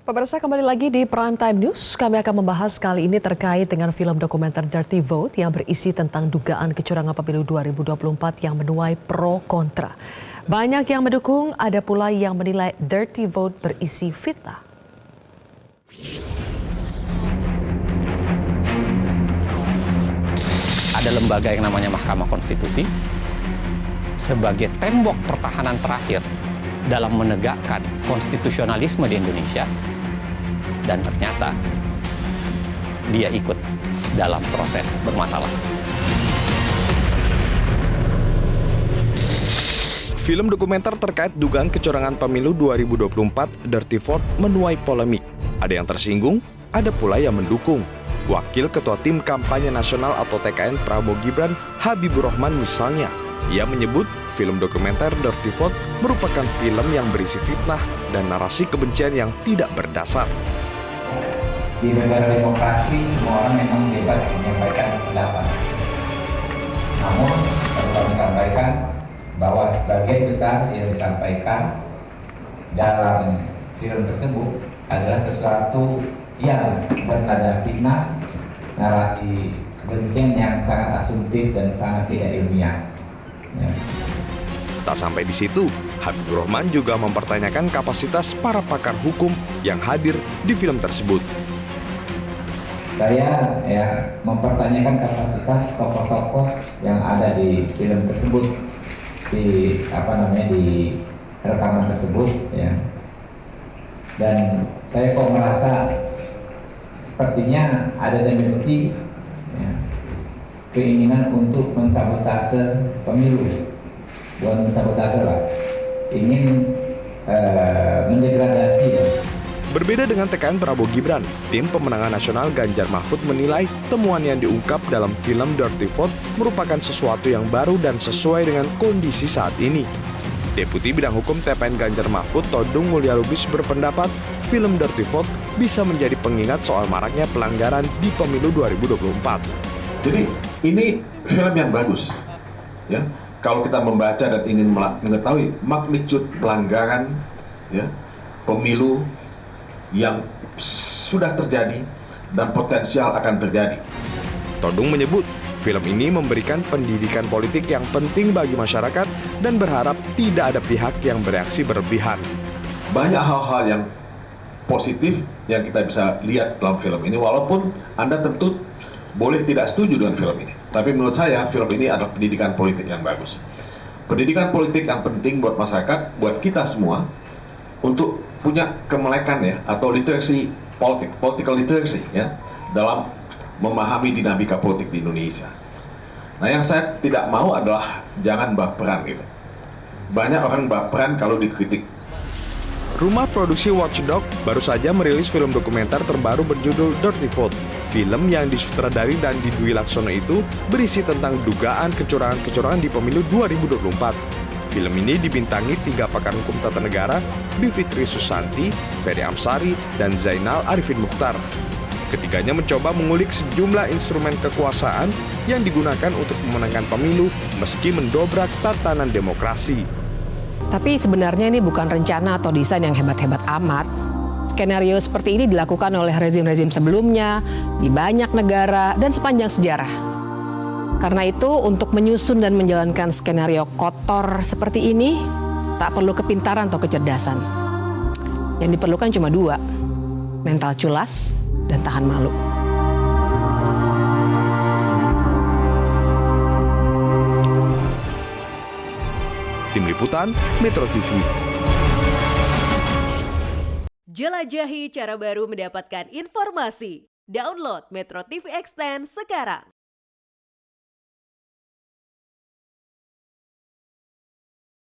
Pemirsa, kembali lagi di Prime Time News. Kami akan membahas kali ini terkait dengan film dokumenter Dirty Vote yang berisi tentang dugaan kecurangan pemilu 2024 yang menuai pro kontra. Banyak yang mendukung, ada pula yang menilai Dirty Vote berisi fitnah. Ada lembaga yang namanya Mahkamah Konstitusi sebagai tembok pertahanan terakhir dalam menegakkan konstitusionalisme di Indonesia, dan ternyata dia ikut dalam proses bermasalah. Film dokumenter terkait dugaan kecurangan pemilu 2024 Dirty Vote menuai polemik. Ada yang tersinggung, ada pula yang mendukung. Wakil Ketua Tim Kampanye Nasional atau TKN Prabowo Gibran, Habibur Rahman misalnya, ia menyebut film dokumenter Dirty Vote merupakan film yang berisi fitnah dan narasi kebencian yang tidak berdasar. Di negara demokrasi, semua orang memang bebas menyampaikan pendapat. Namun, perlu kami sampaikan bahwa sebagian besar yang disampaikan dalam film tersebut adalah sesuatu yang bernada fitnah, narasi kebencian yang sangat asumtif dan sangat tidak ilmiah. Ya. Tak sampai di situ, Habibur Rahman juga mempertanyakan kapasitas para pakar hukum yang hadir di film tersebut. Saya mempertanyakan kapasitas tokoh-tokoh yang ada di film tersebut, di rekaman tersebut, ya. Dan saya kok merasa sepertinya ada tendensi, ya, keinginan untuk mensabotase pemilu, bukan mensabotase lah, ingin mendegradasi. Ya. Berbeda dengan TKN Prabowo Gibran, tim pemenangan nasional Ganjar Mahfud menilai temuan yang diungkap dalam film Dirty Vote merupakan sesuatu yang baru dan sesuai dengan kondisi saat ini. Deputi Bidang Hukum TPN Ganjar Mahfud, Todung Mulya Lubis berpendapat film Dirty Vote bisa menjadi pengingat soal maraknya pelanggaran di pemilu 2024. Jadi ini film yang bagus, ya. Kalau kita membaca dan ingin mengetahui magnitude pelanggaran, ya, pemilu yang sudah terjadi dan potensial akan terjadi. Todung menyebut film ini memberikan pendidikan politik yang penting bagi masyarakat dan berharap tidak ada pihak yang bereaksi berlebihan. Banyak hal-hal yang positif yang kita bisa lihat dalam film ini, walaupun Anda tentu boleh tidak setuju dengan film ini. Tapi menurut saya film ini adalah pendidikan politik yang bagus. Pendidikan politik yang penting buat masyarakat, buat kita semua, untuk punya kemelekan, ya, atau literacy politik, political literacy, ya, dalam memahami dinamika politik di Indonesia. Nah, yang saya tidak mau adalah jangan baperan gitu. Banyak orang baperan kalau dikritik. Rumah produksi Watchdog baru saja merilis film dokumenter terbaru berjudul Dirty Vote. Film yang disutradari dan Dwi Laksono itu berisi tentang dugaan kecurangan-kecurangan di pemilu 2024. Film ini dibintangi 3 pakar hukum tata negara, Bivitri Susanti, Ferry Amsari, dan Zainal Arifin Mukhtar. Ketiganya mencoba mengulik sejumlah instrumen kekuasaan yang digunakan untuk memenangkan pemilu meski mendobrak tatanan demokrasi. Tapi sebenarnya ini bukan rencana atau desain yang hebat-hebat amat. Skenario seperti ini dilakukan oleh rezim-rezim sebelumnya, di banyak negara, dan sepanjang sejarah. Karena itu, untuk menyusun dan menjalankan skenario kotor seperti ini, tak perlu kepintaran atau kecerdasan. Yang diperlukan cuma 2, mental culas dan tahan malu. Tim Liputan, Metro TV. Jelajahi cara baru mendapatkan informasi. Download Metro TV Extend sekarang.